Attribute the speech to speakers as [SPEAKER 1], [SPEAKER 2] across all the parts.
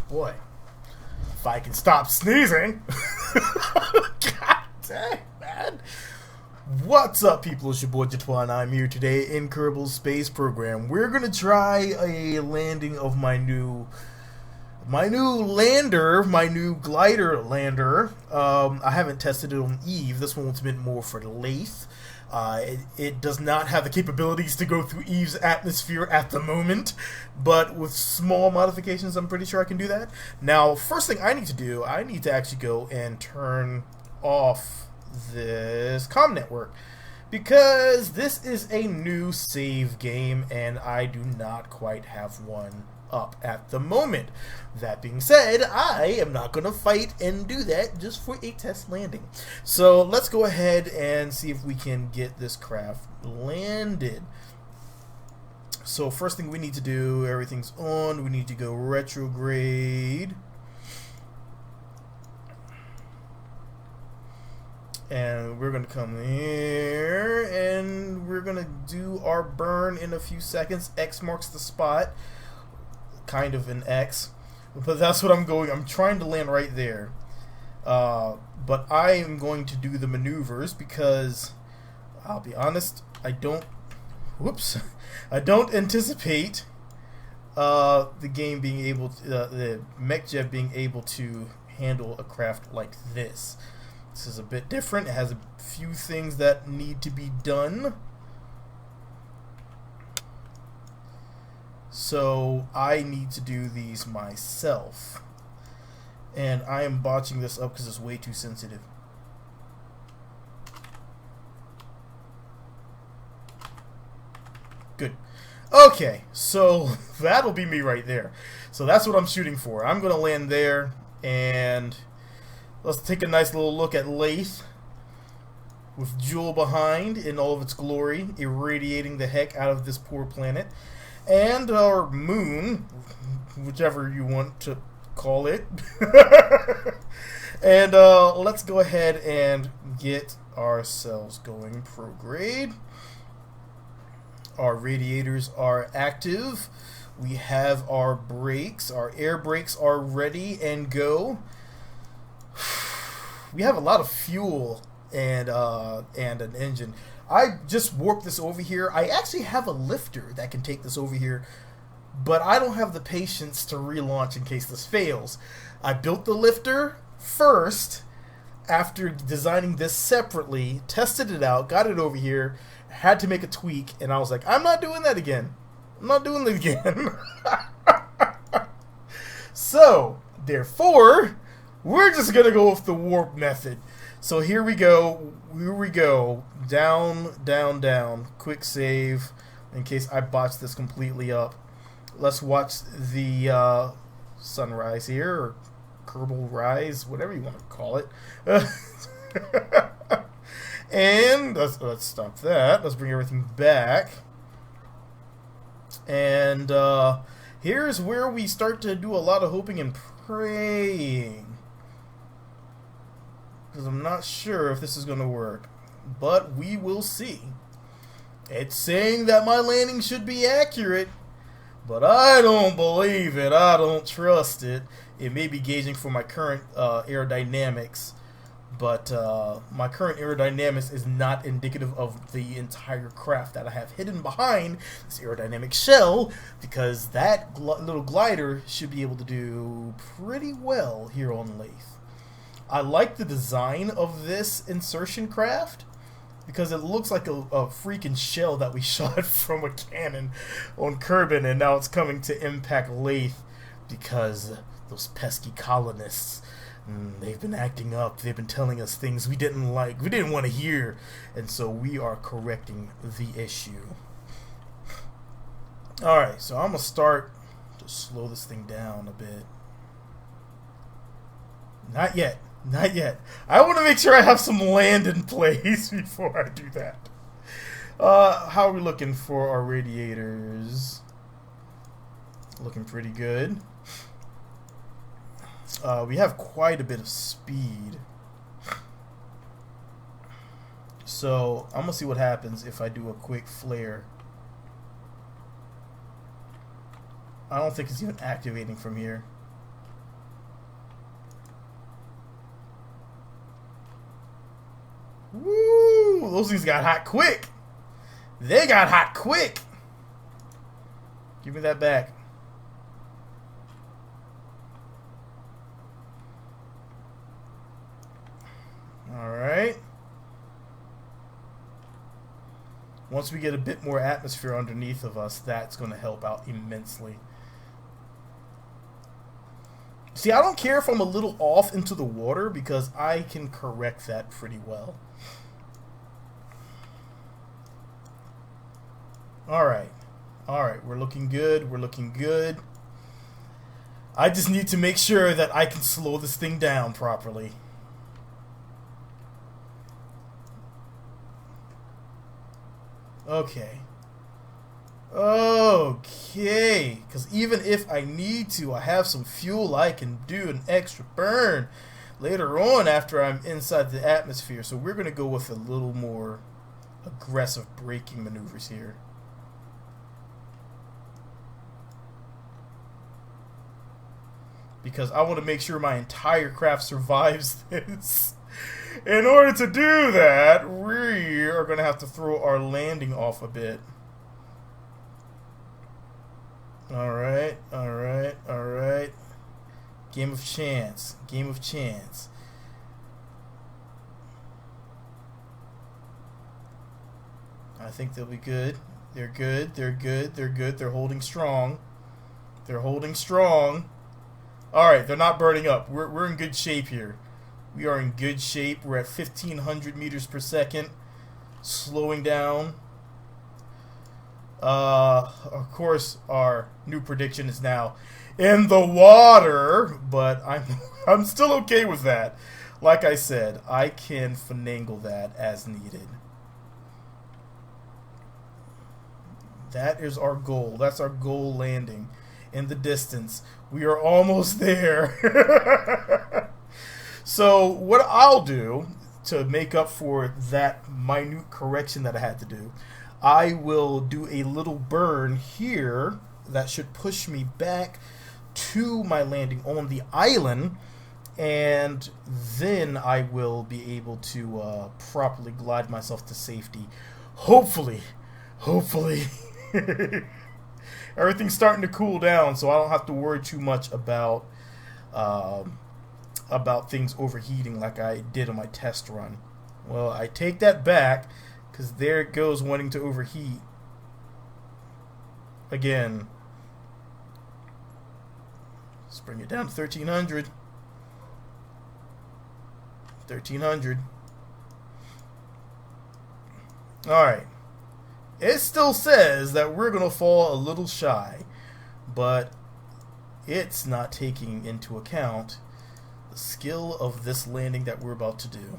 [SPEAKER 1] Boy, if I can stop sneezing. God dang, man. What's up, people? It's your boy Jatwa, and I'm here today in Kerbal's space program. We're gonna try a landing of my new lander, my new glider lander. I haven't tested it on Eve. This one's been more for Laythe. It does not have the capabilities to go through Eve's atmosphere at the moment, but with small modifications, I'm pretty sure I can do that. Now, first thing I need to do, I need to actually go and turn off this comm network, because this is a new save game and I do not quite have one up at the moment. That being said, I am not going to fight and do that just for a test landing. So let's go ahead and see if we can get this craft landed. So first thing we need to do, everything's on, we need to go retrograde. And we're going to come here and we're going to do our burn in a few seconds. X marks the spot. Kind of an X, but that's what I'm going. I'm trying to land right there, but I am going to do the maneuvers because I'll be honest, I don't anticipate the game being able to, the MechJet being able to handle a craft like this. This is a bit different. It has a few things that need to be done. So I need to do these myself, and I am botching this up because it's way too sensitive. Good. Okay, so that'll be me right there. So that's what I'm shooting for. I'm going to land there, and let's take a nice little look at Laythe with Jewel behind in all of its glory, irradiating the heck out of this poor planet. And our moon, whichever you want to call it. And let's go ahead and get ourselves going. Prograde. Our radiators are active. We have our brakes. Our air brakes are ready and go. We have a lot of fuel and an engine. I just warped this over here. I actually have a lifter that can take this over here, but I don't have the patience to relaunch in case this fails. I built the lifter first after designing this separately, tested it out, got it over here, had to make a tweak, and I was like, I'm not doing that again. I'm not doing it again. So, therefore, we're just going to go with the warp method. So here we go. Down, down, down. Quick save in case I botch this completely up. Let's watch the sunrise here, or Kerbal rise, whatever you want to call it. And let's stop that. Let's bring everything back. And here's where we start to do a lot of hoping and praying, because I'm not sure if this is going to work, but we will see. It's saying that my landing should be accurate, but I don't believe it. I don't trust it. It may be gauging for my current aerodynamics, but my current aerodynamics is not indicative of the entire craft that I have hidden behind this aerodynamic shell, because that little glider should be able to do pretty well here on Laythe. I like the design of this insertion craft because it looks like a freaking shell that we shot from a cannon on Kerbin, and now it's coming to impact Laythe because those pesky colonists, they've been acting up. They've been telling us things we didn't like, we didn't want to hear, and so we are correcting the issue. Alright, so I'm going to start to slow this thing down a bit. Not yet. Not yet. I want to make sure I have some land in place before I do that. How are we looking for our radiators? Looking pretty good. We have quite a bit of speed. So I'm going to see what happens if I do a quick flare. I don't think it's even activating from here. Woo! Those things got hot quick. They got hot quick. Give me that back. Alright. Once we get a bit more atmosphere underneath of us, that's going to help out immensely. See, I don't care if I'm a little off into the water because I can correct that pretty well. Alright. Alright, we're looking good. We're looking good. I just need to make sure that I can slow this thing down properly. Okay. Okay. Because even if I need to, I have some fuel, I can do an extra burn later on after I'm inside the atmosphere. So we're going to go with a little more aggressive braking maneuvers here. Because I want to make sure my entire craft survives this. In order to do that, we are going to have to throw our landing off a bit. Alright, alright, alright. Game of chance. Game of chance. I think they'll be good. They're good, they're good, they're good. They're holding strong. They're holding strong. Alright, they're not burning up. We're in good shape here. We are in good shape. We're at 1,500 meters per second. Slowing down. Of course, our new prediction is now in the water, but I'm still okay with that. Like I said, I can finagle that as needed. That is our goal. That's our goal landing in the distance. We are almost there. So what I'll do to make up for that minute correction that I had to do, I will do a little burn here that should push me back to my landing on the island, and then I will be able to properly glide myself to safety. Hopefully. Everything's starting to cool down, so I don't have to worry too much about things overheating like I did on my test run. Well, I take that back, because there it goes wanting to overheat again. Let's bring it down to 1,300. 1,300. Alright. It still says that we're going to fall a little shy, but it's not taking into account the skill of this landing that we're about to do.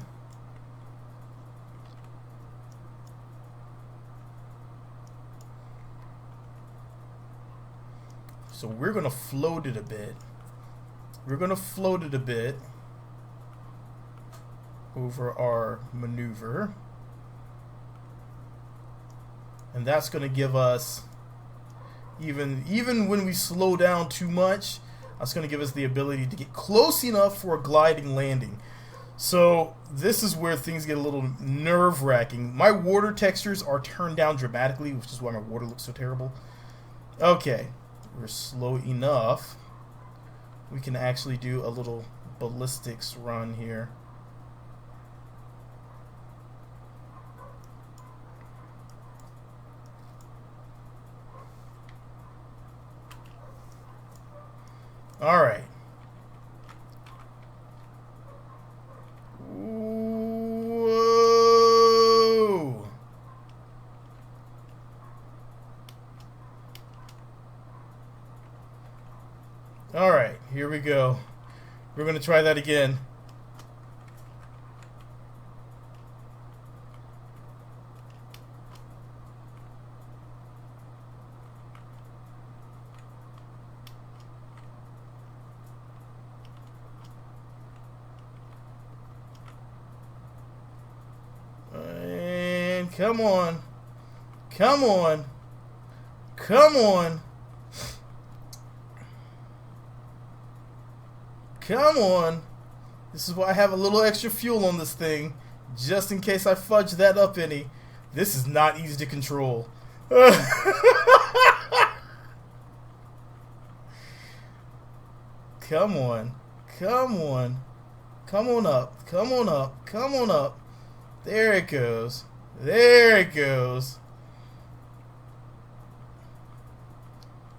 [SPEAKER 1] So we're going to float it a bit. We're going to float it a bit over our maneuver. And that's going to give us, even when we slow down too much, that's going to give us the ability to get close enough for a gliding landing. So this is where things get a little nerve-wracking. My water textures are turned down dramatically, which is why my water looks so terrible. Okay, we're slow enough. We can actually do a little ballistics run here. Alright. Whoa! Alright, here we go. We're going to try that again. Come on. Come on. Come on. Come on. This is why I have a little extra fuel on this thing. Just in case I fudge that up any. This is not easy to control. Come on. Come on. Come on up. Come on up. Come on up. There it goes. There it goes.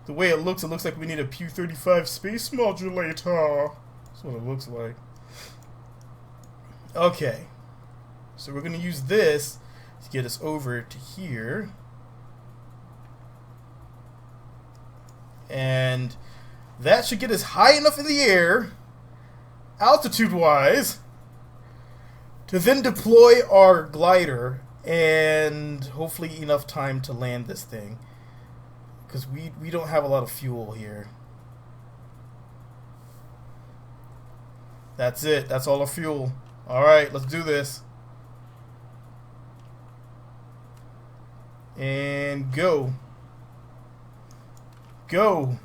[SPEAKER 1] The way it looks like we need a Pew 35 space modulator. That's what it looks like. Okay. So we're going to use this to get us over to here. And that should get us high enough in the air, altitude-wise, to then deploy our glider and hopefully enough time to land this thing. Because we don't have a lot of fuel here. That's it. That's all our fuel. Alright, let's do this. And go. Go.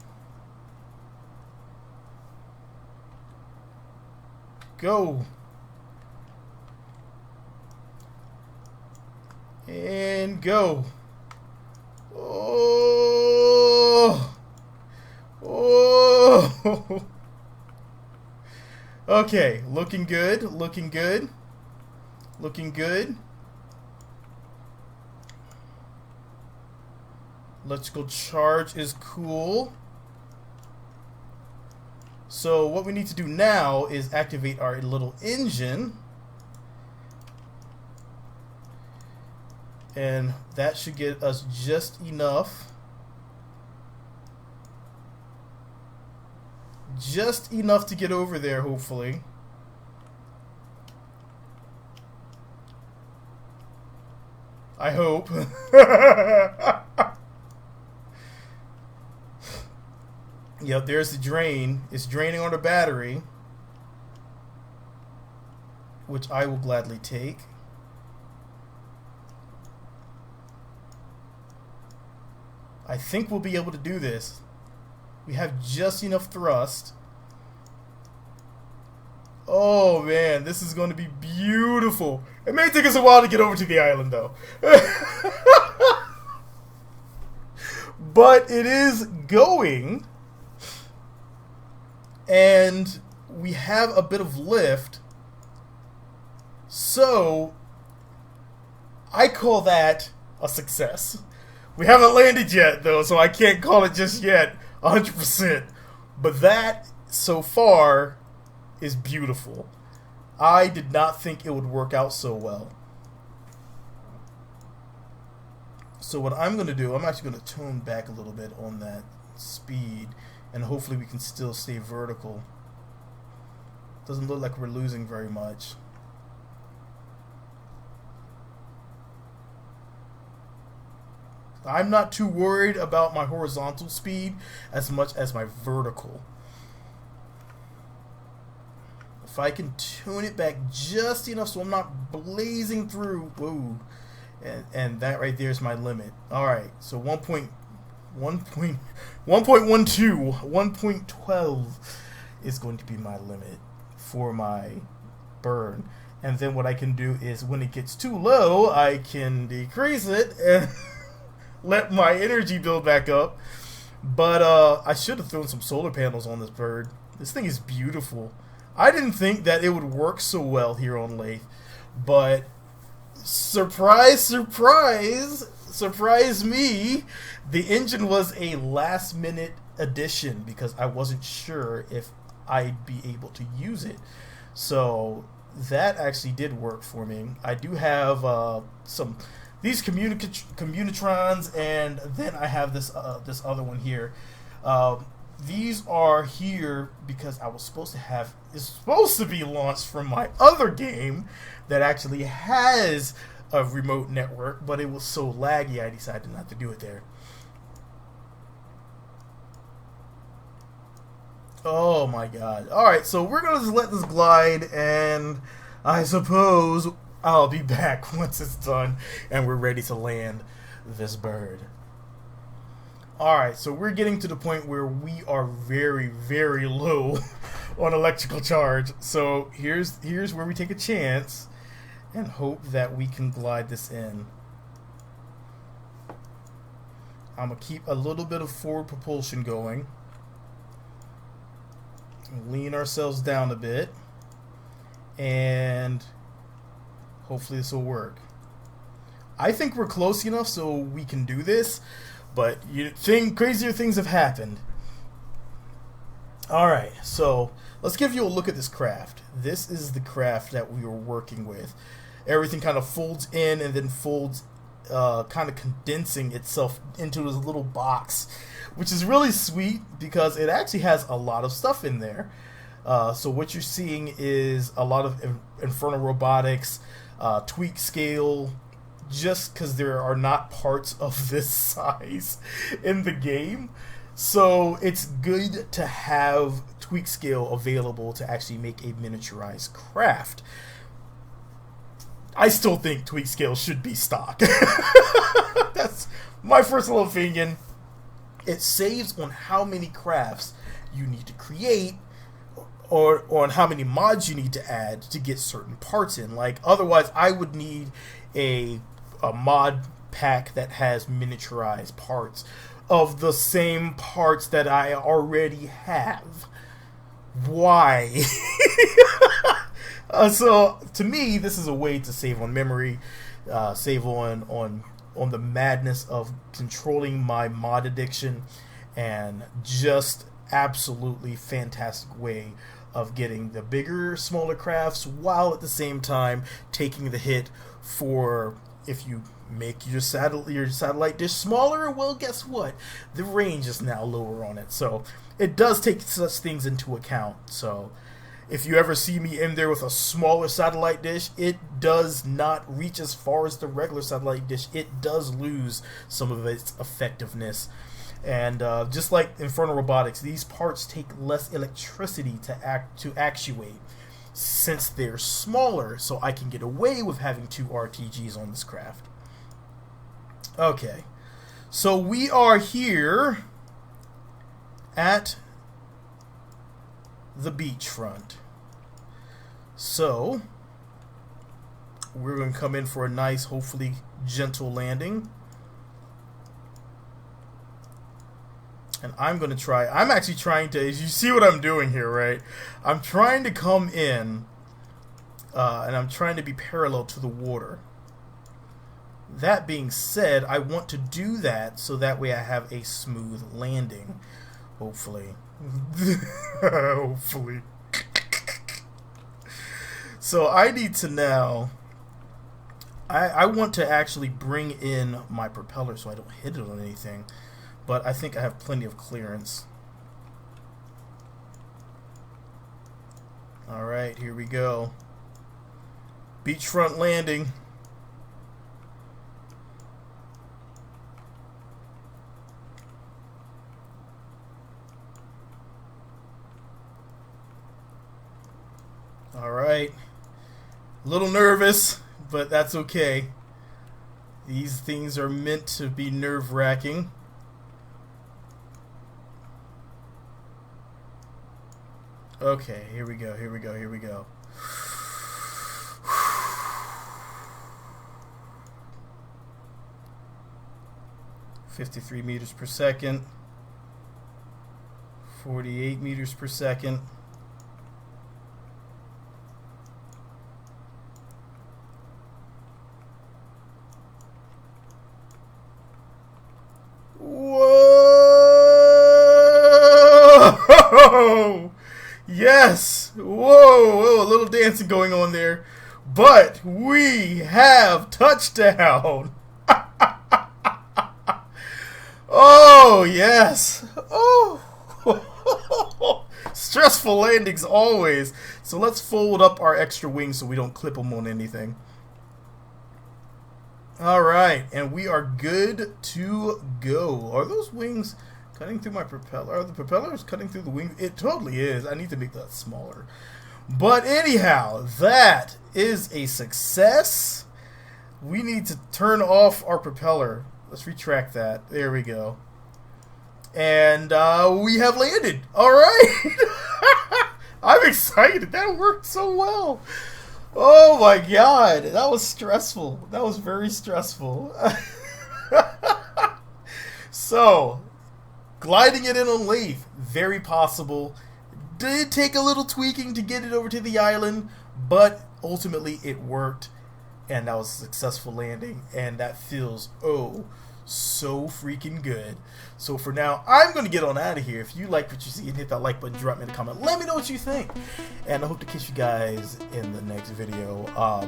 [SPEAKER 1] Go. And go. Oh. Oh. Okay, looking good, looking good. Looking good. Electrical charge is cool. So what we need to do now is activate our little engine. And that should get us just enough. Just enough to get over there, hopefully. I hope. Yep, there's the drain. It's draining on the battery, which I will gladly take. I think we'll be able to do this. We have just enough thrust. Oh man, this is going to be beautiful. It may take us a while to get over to the island though. But it is going. And we have a bit of lift. So I call that a success. We haven't landed yet though, so I can't call it just yet 100%. But that so far is beautiful. I did not think it would work out so well. So what I'm going to do, I'm actually going to tone back a little bit on that speed, and hopefully we can still stay vertical. Doesn't look like we're losing very much. I'm not too worried about my horizontal speed as much as my vertical. If I can tune it back just enough so I'm not blazing through, whoa, and that right there is my limit. Alright, so 1.12 is going to be my limit for my burn. And then what I can do is when it gets too low, I can decrease it and let my energy build back up. But I should have thrown some solar panels on this bird. This thing is beautiful. I didn't think that it would work so well here on Laythe, but surprise, surprise, surprise me, the engine was a last minute addition because I wasn't sure if I'd be able to use it. So that actually did work for me. I do have these communitrons, and then I have this this other one here. These are here because I was supposed to have, it's supposed to be launched from my other game that actually has a remote network, but it was so laggy I decided not to do it there. Oh my god. Alright, so we're going to just let this glide, and I suppose I'll be back once it's done and we're ready to land this bird. Alright, so we're getting to the point where we are very, very low on electrical charge. So here's where we take a chance and hope that we can glide this in. I'm going to keep a little bit of forward propulsion going. Lean ourselves down a bit. And hopefully this will work. I think we're close enough so we can do this. But crazier things have happened. Alright, so let's give you a look at this craft. This is the craft that we were working with. Everything kind of folds in and then folds, kind of condensing itself into this little box, which is really sweet because it actually has a lot of stuff in there. So what you're seeing is a lot of Infernal Robotics, tweak scale, just because there are not parts of this size in the game. So it's good to have tweak scale available to actually make a miniaturized craft. I still think tweak scale should be stock. That's my personal opinion. It saves on how many crafts you need to create or on how many mods you need to add to get certain parts in. Like, otherwise I would need a mod pack that has miniaturized parts of the same parts that I already have. Why? So to me, this is a way to save on memory, save on the madness of controlling my mod addiction, and just absolutely fantastic way of getting the bigger, smaller crafts while at the same time taking the hit for, if you make your satellite dish smaller, well, guess what? The range is now lower on it. So it does take such things into account. So if you ever see me in there with a smaller satellite dish, it does not reach as far as the regular satellite dish. It does lose some of its effectiveness. And just like Infernal Robotics, these parts take less electricity to actuate since they're smaller, so I can get away with having 2 RTGs on this craft. Okay, so we are here at the beachfront. So we're going to come in for a nice, hopefully gentle landing. And I'm going to try, I'm actually trying to, as you see what I'm doing here, right? I'm trying to come in, and I'm trying to be parallel to the water. That being said, I want to do that so that way I have a smooth landing. Hopefully. Hopefully. So I need to now, I want to actually bring in my propeller so I don't hit it on anything. But I think I have plenty of clearance. Alright, here we go. Beachfront landing. Alright. A little nervous, but that's okay. These things are meant to be nerve-wracking. Okay, here we go, here we go, here we go. 53 meters per second. 48 meters per second. Whoa! Yes! Whoa! A little dancing going on there. But we have touchdown! Oh, yes! Oh! Stressful landings always. So let's fold up our extra wings so we don't clip them on anything. Alright, and we are good to go. Are those wings cutting through my propeller? Are the propellers cutting through the wings? It totally is. I need to make that smaller. But anyhow, that is a success. We need to turn off our propeller. Let's retract that. There we go. And we have landed. Alright. I'm excited. That worked so well. Oh my god, that was stressful. That was very stressful. So, gliding it in on Laythe, very possible. Did take a little tweaking to get it over to the island, but ultimately it worked, and that was a successful landing, and that feels, oh, so freaking good. So for now, I'm going to get on out of here. If you like what you see, hit that like button, drop me a comment, let me know what you think, and I hope to catch you guys in the next video.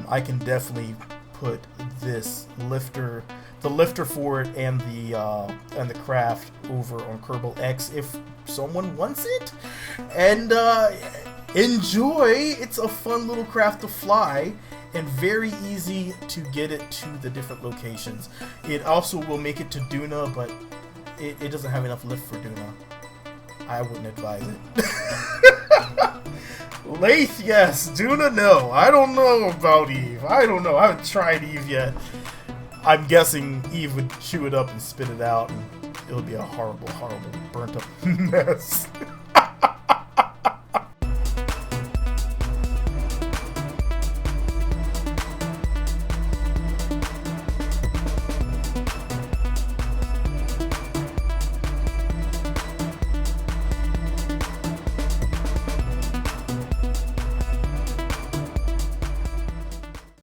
[SPEAKER 1] I can definitely put this lifter, the lifter for it, and the craft over on Kerbal X if someone wants it, and enjoy. It's a fun little craft to fly, and very easy to get it to the different locations. It also will make it to Duna, but it doesn't have enough lift for Duna. I wouldn't advise it. Laythe, yes. Duna, no. I don't know about Eve. I don't know. I haven't tried Eve yet. I'm guessing Eve would chew it up and spit it out, and it would be a horrible, horrible, burnt up mess.